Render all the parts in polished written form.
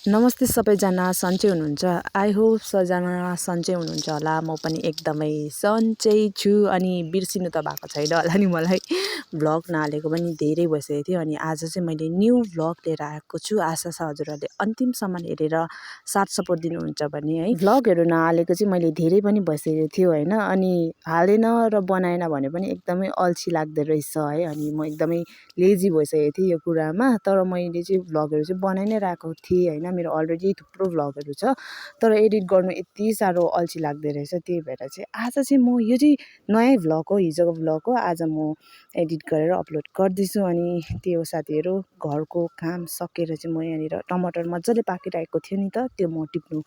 नमस्ते सबैजना, सन्चै हुनुहुन्छ? आई होप सबैजना सन्चै हुनुहुन्छ होला। म पनि एकदमै सन्चै छु अनि बिर्सिनु त भएको छैन होला नि मलाई। भ्लग नहालेको पनि धेरै भइसकेको थियो अनि आज चाहिँ मैले न्यू भ्लग लिएर आएको छु। आशा छ हजुरहरूले अन्तिमसम्म हेरेर साथ सपोर्ट दिनुहुन्छ भने है। भ्लगहरू नहालेको चाहिँ मैले धेरै पनि भइसकेको थियो होइन, अनि हालेन र बनाएन भने पनि एकदमै अल्छी लाग्दो रहेछ है। अनि म एकदमै लेजी भइसकेको थिएँ यो कुरामा, तर मैले चाहिँ भ्लगहरू चाहिँ बनाइ नै रहेको थिएँ होइन। मेरो अलरेडी थुप्रो भ्लगहरू छ, तर एडिट गर्नु यति साह्रो अल्छी लाग्दो रहेछ। त्यही भएर चाहिँ आज चाहिँ म यो चाहिँ नयाँ भ्लग हो, हिजोको भ्लग हो। आज म एडिट गरेर अपलोड गर्दैछु। अनि त्यो साथीहरू घरको काम सकेर चाहिँ म यहाँनिर टमाटर मजाले पाकिरहेको थियो नि त, त्यो म टिप्नु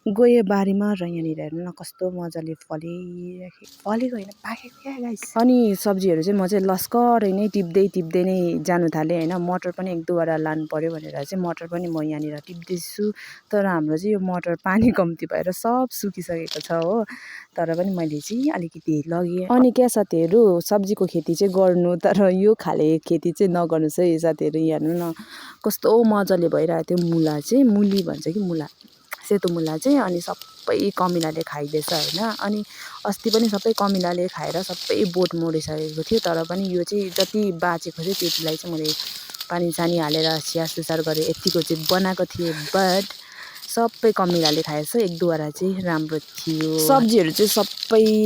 गएँ बारीमा र यहाँनिर हेर्नु न कस्तो मजाले फलेको होइन पाकेको क्या गाइस। अनि सब्जीहरू चाहिँ म चाहिँ लस्करै नै टिप्दै नै जानु थालेँ होइन। मटर पनि एक दुईवटा लानु पऱ्यो भनेर चाहिँ मटर पनि म यहाँनिर टिप्दैछु। तर हाम्रो चाहिँ यो मटर पानी कम्ती भएर सब सुकिसकेको छ हो, तर पनि मैले चाहिँ अलिकति लगेँ। अनि क्या साथीहरू, सब्जीको खेती चाहिँ गर्नु, तर यो खाले खेती चाहिँ नगर्नुहोस् है साथीहरू। यहाँ हेर्नु न कस्तो मजाले भइरहेको थियो। मुला चाहिँ मुली भन्छ कि मुला, सेतो मुला चाहिँ, अनि सबै कमिलाले खाइदिएछ होइन। अनि अस्ति पनि सबै कमिलाले खाएर सबै बोट मरिसकेको थियो, तर पनि यो चाहिँ जति बाँचेको थियो त्यतिलाई चाहिँ मैले पानी सानी हालेर स्याहार सुसार गरेर यतिको चाहिँ बनाएको थिएँ। बट सबै कमिलाले खाएछ, एक दुईवटा चाहिँ राम्रो थियो। सब्जीहरू चाहिँ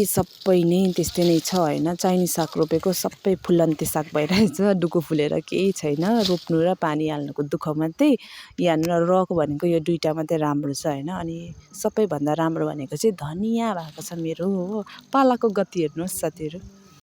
सबै नै त्यस्तै नै छ होइन। चाइनिज साग रोपेको सबै फुलन्ते साग भइरहेछ, डुकु फुलेर केही छैन। रोप्नु र पानी हाल्नुको दुःख मात्रै। यहाँ रक भनेको यो दुईवटा मात्रै राम्रो छ होइन। अनि सबैभन्दा राम्रो भनेको चाहिँ धनियाँ भएको छ मेरो हो। पालाको गति हेर्नुहोस् साथीहरू।